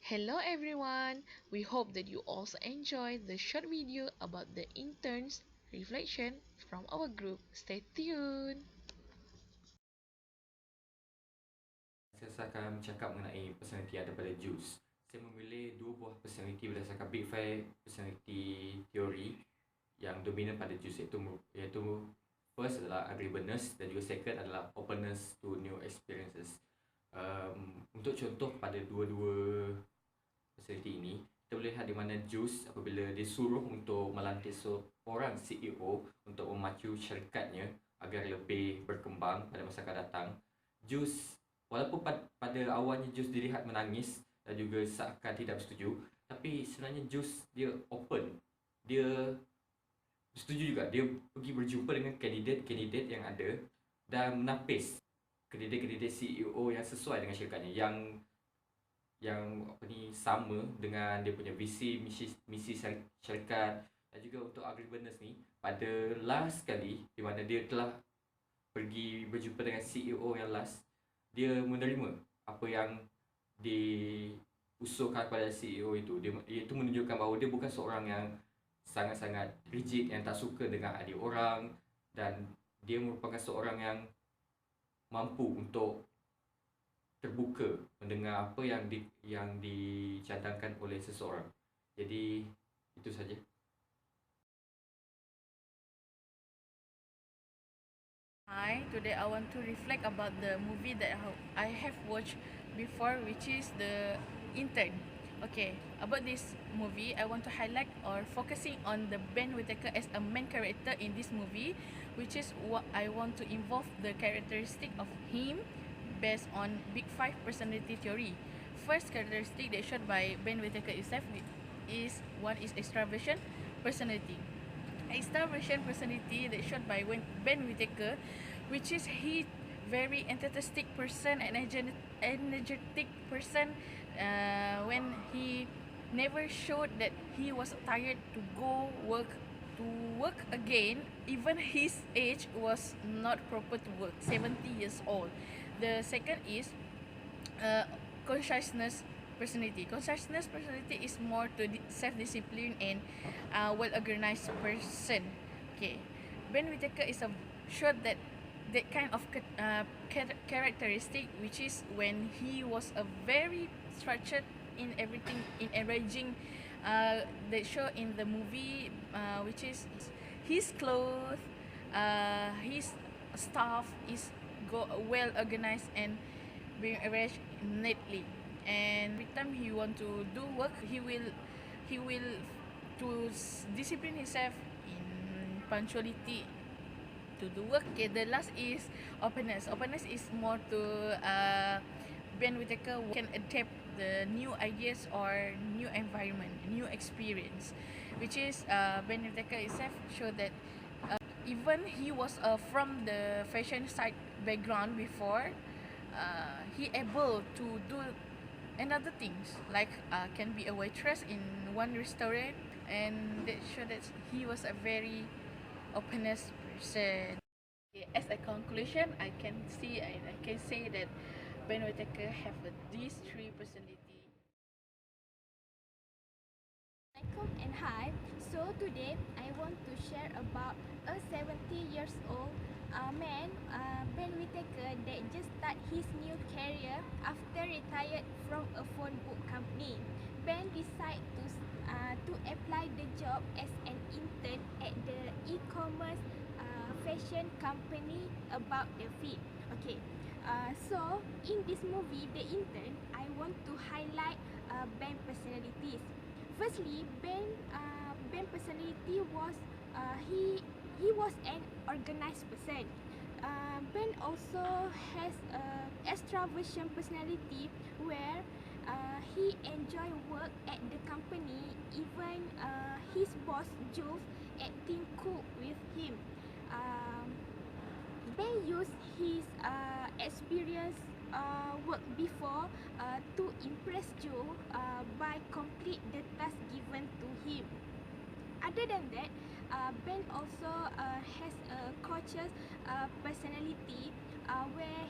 Hello everyone! We hope that you also enjoyed the short video about the interns reflection from our group. Stay tuned! Saya akan bercakap mengenai personality yang ada pada Juice. Saya memilih dua buah personality berdasarkan Big Five personality theory yang dominan pada Juice, iaitu first adalah agreeableness dan juga second adalah openness to new experiences. Untuk contoh pada dua-dua personality ini, kita boleh lihat di mana Juice apabila disuruh untuk melantik seorang CEO untuk memacu syarikatnya agar lebih berkembang pada masa akan datang, Juice walaupun pada awalnya Juice dilihat menangis dan juga seakan tidak bersetuju, tapi sebenarnya Juice dia open. Dia setuju juga. Dia pergi berjumpa dengan kandidat-kandidat yang ada dan menapis kandidat-kandidat CEO yang sesuai dengan syarikat yang sama dengan dia punya visi misi syarikat. Dan juga untuk agreeableness ni, pada last kali di mana dia telah pergi berjumpa dengan CEO yang last, dia menerima apa yang diusulkan kepada CEO itu. Itu menunjukkan bahawa dia bukan seorang yang sangat-sangat rigid, yang tak suka dengan adik orang, dan dia merupakan seorang yang mampu untuk terbuka mendengar apa yang dicadangkan oleh seseorang. Jadi itu saja. Hi, today I want to reflect about the movie that I have watched before, which is the Intern. Okay, about this movie, I want to highlight or focusing on the Ben Whittaker as a main character in this movie, which is what I want to involve the characteristic of him based on Big Five personality theory. First characteristic that showed by Ben Whittaker itself is one is extraversion personality. Extraversion personality that showed by Ben Whittaker, which is he very enthusiastic person and energetic person when he never showed that he was tired to go work again, even his age was not proper to work, 70 years old. The second is uh, consciousness personality. Consciousness personality is more to self-discipline and well-organized person. Okay, Ben Whittaker is a showed that kind of characteristic, which is when he was a very structured in everything, in arranging that show in the movie, which is his clothes, his stuff is well organized and being arranged neatly. And every time he want to do work, he will to discipline himself in punctuality to do work. Okay, the last is openness. Openness is more to Ben Whittaker can adapt the new ideas or new environment, new experience, which is Ben Whittaker itself show that even he was from the fashion side background before, he able to do another things like can be a waitress in one restaurant, and that show that he was a very openness person. As a conclusion, I can see and I can say that Ben Whittaker have these three personality. Assalamualaikum and hi. So today I want to share about a 70 years old man, Ben Whittaker, that just start his new career after retired from a phone book company. Ben decided to apply the job as an intern at the e-commerce fashion company about the feed. Okay, so in this movie, The Intern, I want to highlight Ben personalities. Firstly, Ben personality was he was an organized person. Ben also has a extraversion personality where he enjoy work at the company, even his boss Jules acting cool with him. Ben used his experience work before to impress Joe by complete the task given to him. Other than that, Ben also has a cautious personality where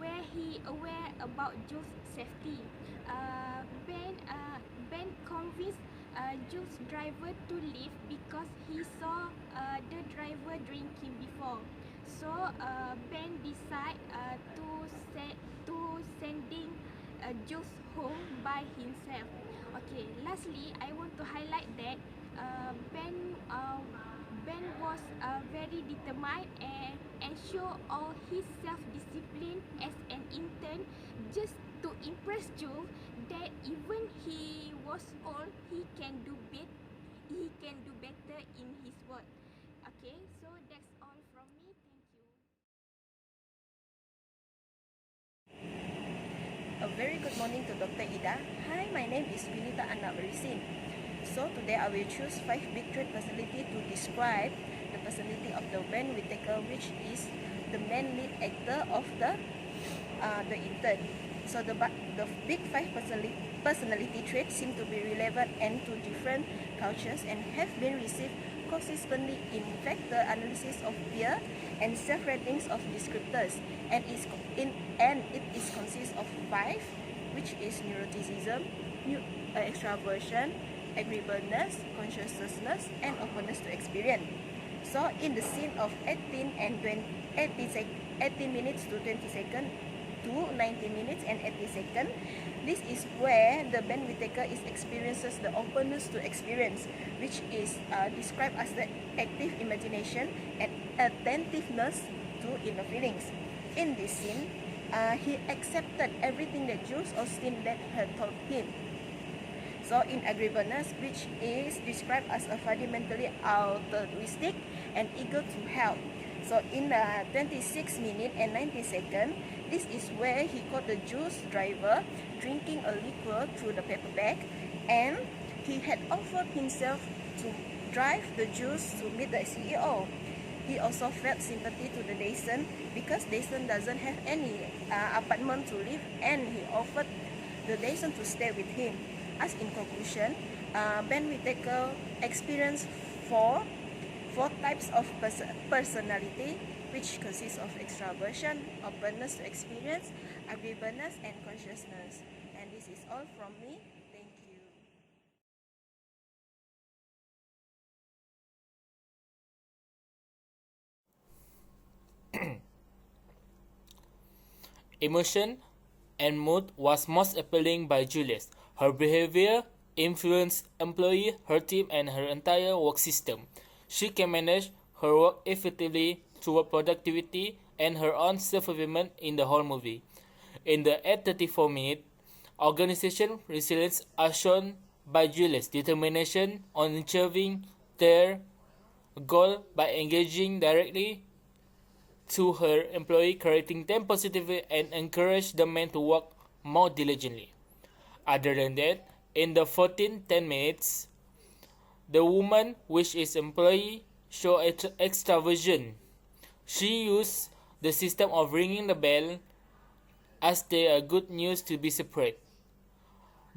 where he aware about Jules' safety. Ben convinced Jules' driver to leave because he saw the driver drinking before. So Ben decide to sending Jules home by himself. Okay, lastly, I want to highlight that Ben was very determined and show all his self-discipline as an intern just to impress Joe that even he was old, he can do better in his work. Okay, so that's all from me. Thank you. A very good morning to Dr. Ida. Hi, my name is Vinita Anna Berisin. So today I will choose 5 big trait personality to describe the personality of the Ben Whittaker, which is the main lead actor of the intern. So the big 5 personality traits seem to be relevant and to different cultures and have been received consistently in factor analysis of peer and self-ratings of descriptors, and it is consists of 5, which is neuroticism, extraversion, agreeableness, conscientiousness, and openness to experience. So in the scene of 18 minutes to 20 seconds to 90 minutes and 80 seconds, this is where the Ben Whittaker experiences the openness to experience, which is described as the active imagination and attentiveness to inner feelings. In this scene, he accepted everything that Jules Austin had told him. So in agreeableness, which is described as a fundamentally altruistic and eager to help. So in 26 minutes and 90 seconds, this is where he caught the Jules driver drinking a liquor through the paper bag, and he had offered himself to drive the Jules to meet the CEO. He also felt sympathy to the Dyson because Dyson doesn't have any apartment to live, and he offered the Dyson to stay with him. As in conclusion, Ben Whittaker experienced four types of personality, which consists of extraversion, openness to experience, agreeableness, and consciousness. And this is all from me. Thank you. Emotion and mood was most appealing by Julius. Her behavior influenced employee, her team, and her entire work system. She can manage her work effectively through productivity and her own self-fulfillment in the whole movie. In the 8:34 minute, organization resilience are shown by Julius' determination on achieving their goal by engaging directly to her employee, correcting them positively, and encourage the men to work more diligently. Other than that, in the 14:10 minutes, the woman, which is employee, show extraversion. She used the system of ringing the bell as they are good news to be separate.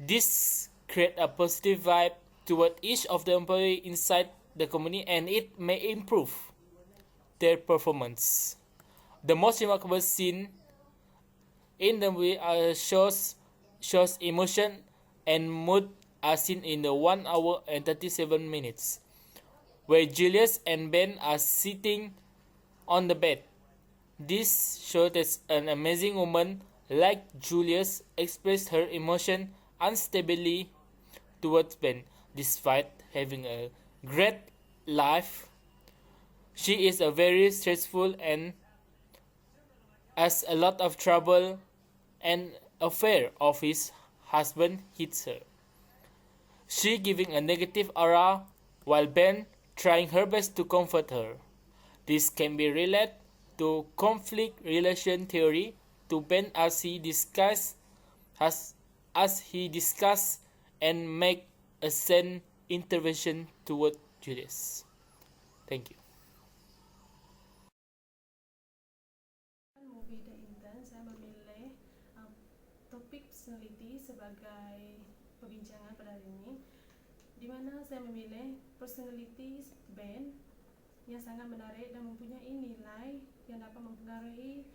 This create a positive vibe toward each of the employee inside the company, and it may improve their performance. The most remarkable scene in the movie shows emotion and mood are seen in the 1 hour and 37 minutes, where Julius and Ben are sitting on the bed. This shows that an amazing woman like Julius expressed her emotion unstably towards Ben. Despite having a great life, she is a very stressful and has a lot of trouble, and affair of his husband hits her. She giving a negative aura while Ben trying her best to comfort her. This can be related to conflict relation theory to Ben as he discuss and make a sane intervention toward Julius. Thank you. Movie The Intern, saya memilih topik personality sebagai perbincangan pada hari ini, di mana saya memilih personality Ben yang sangat menarik dan mempunyai nilai yang dapat mempengaruhi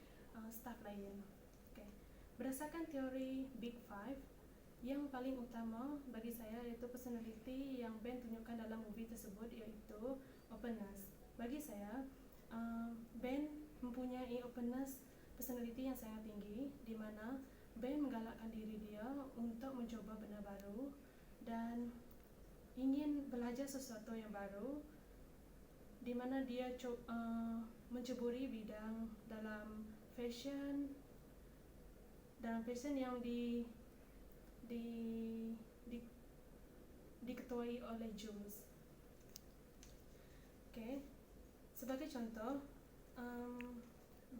staf lain. Berdasarkan teori Big Five, yang paling utama bagi saya iaitu personality yang Ben tunjukkan dalam movie tersebut iaitu openness. Bagi saya, Ben mempunyai openness personality yang sangat tinggi, di mana Ben menggalakkan diri dia untuk mencoba benda baru dan ingin belajar sesuatu yang baru, di mana dia menceburi bidang dalam fashion yang diketuai oleh Jules. Okay. Sebagai contoh,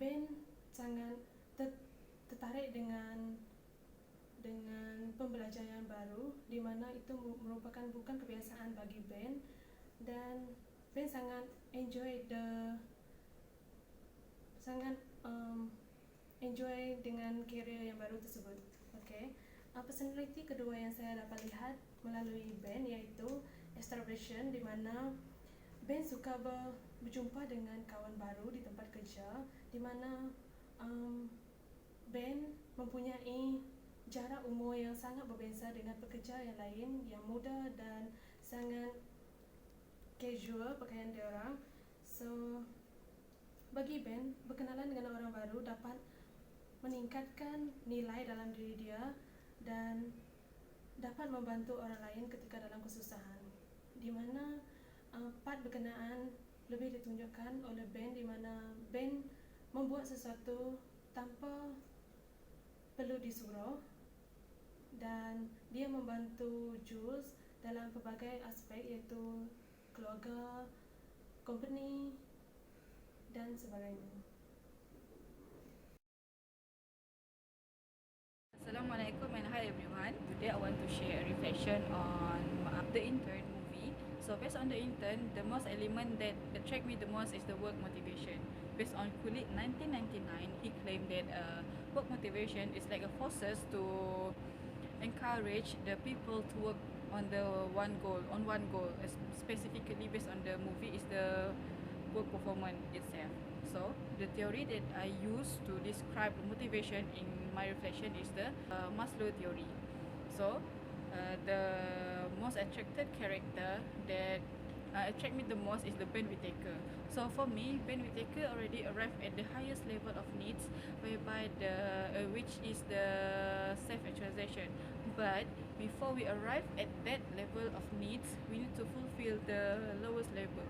Ben sangat tertarik dengan pembelajaran baru, di mana itu merupakan bukan kebiasaan bagi Ben, dan Ben sangat enjoy dengan career yang baru tersebut. Okay. Personality kedua yang saya dapat lihat melalui Ben iaitu extroversion, di mana Ben suka berjumpa dengan kawan baru di tempat kerja, di mana Ben mempunyai jarak umur yang sangat berbeza dengan pekerja yang lain yang muda dan sangat casual pakaian dia orang. So, bagi Ben, berkenalan dengan orang baru dapat meningkatkan nilai dalam diri dia dan dapat membantu orang lain ketika dalam kesusahan, di mana part berkenaan lebih ditunjukkan oleh Ben, di mana Ben membuat sesuatu tanpa perlu disuruh dan dia membantu Jules dalam pelbagai aspek iaitu keluarga, company dan sebagainya. Assalamualaikum and hi everyone. Today I want to share a reflection on the Intern movie. So based on the Intern, the most element that attract me the most is the work motivation. Based on Kulit 1999, he claimed that work motivation is like a forces to encourage the people to work on one goal. Specifically based on the movie is the work performance itself. So the theory that I use to describe motivation in my reflection is the Maslow theory. So the most attracted character that attract me the most is the Ben Whittaker. So for me, Ben Whittaker already arrived at the highest level of needs, whereby which is the self-actualization. But before we arrive at that level of needs, we need to fulfill the lowest level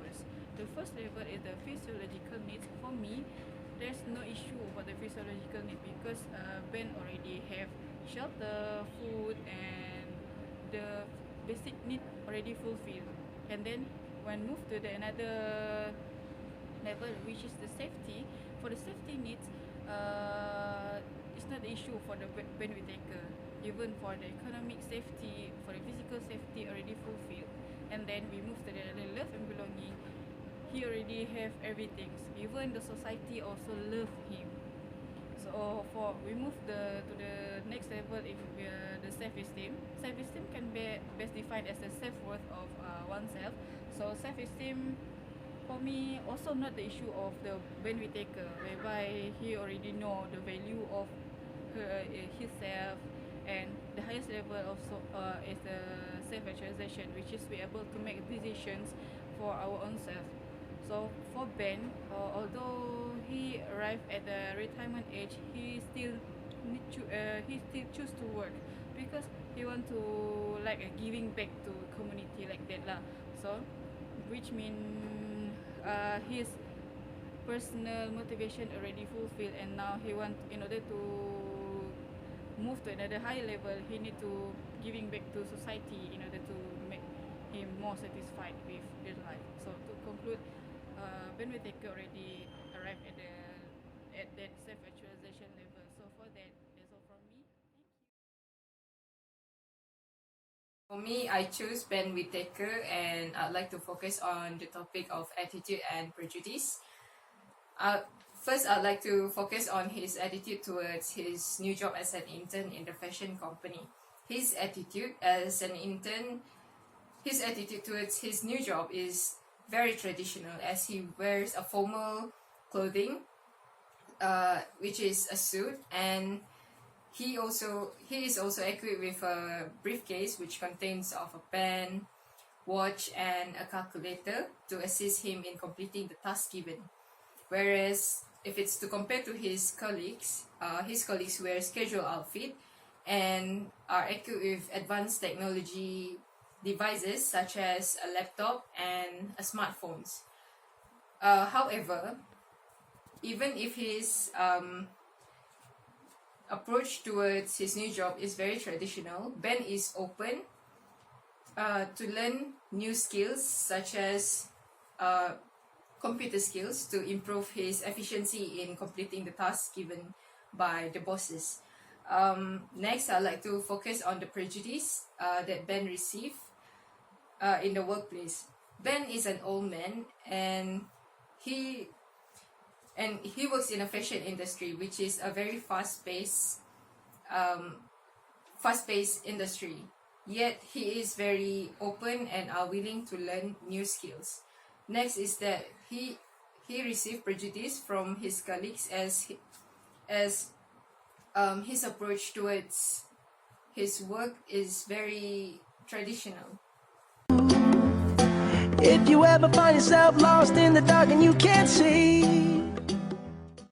first. The first level is the physiological needs. For me, there's no issue about the physiological need because Ben already have shelter, food, and the basic need already fulfilled. And then when move to the another level, which is the safety, for the safety needs, it's not the issue for the Ben Whittaker. Even for the economic safety, for the physical safety already fulfilled. And then we move to the love and belonging. He already have everything. Even the society also love him. So we move to the next level if the self-esteem. Self-esteem can be best defined as the self-worth of oneself. So self-esteem for me also not the issue of the Ben Whittaker, whereby he already know the value of himself, and the highest level also is the self-actualization, which is we able to make decisions for our own self. So for Ben, although he arrived at the retirement age, he still choose to work because he want to like giving back to community like that lah. So which mean his personal motivation already fulfilled, and now he want, in order to move to another high level, he need to giving back to society in order to make him more satisfied with his life. So to conclude, Ben Whittaker already arrived at that self-actualization level. So for that, that's all from me. Thank you. For me, I choose Ben Whittaker, and I'd like to focus on the topic of attitude and prejudice. First, I'd like to focus on his attitude towards his new job as an intern in the fashion company. His attitude as an intern, his attitude towards his new job is very traditional, as he wears a formal clothing, which is a suit, and He is also equipped with a briefcase which contains of a pen, watch, and a calculator to assist him in completing the task given. Whereas if it's to compare to his colleagues wear casual outfit and are equipped with advanced technology devices such as a laptop and a smartphones. However, even if his approach towards his new job is very traditional, Ben is open to learn new skills such as computer skills to improve his efficiency in completing the tasks given by the bosses. Next, I'd like to focus on the prejudice that Ben received in the workplace. Ben is an old man and he works in a fashion industry, which is a very fast-paced industry. Yet he is very open and are willing to learn new skills. Next is that he received prejudice from his colleagues as his approach towards his work is very traditional. If you ever find yourself lost in the dark and you can't see,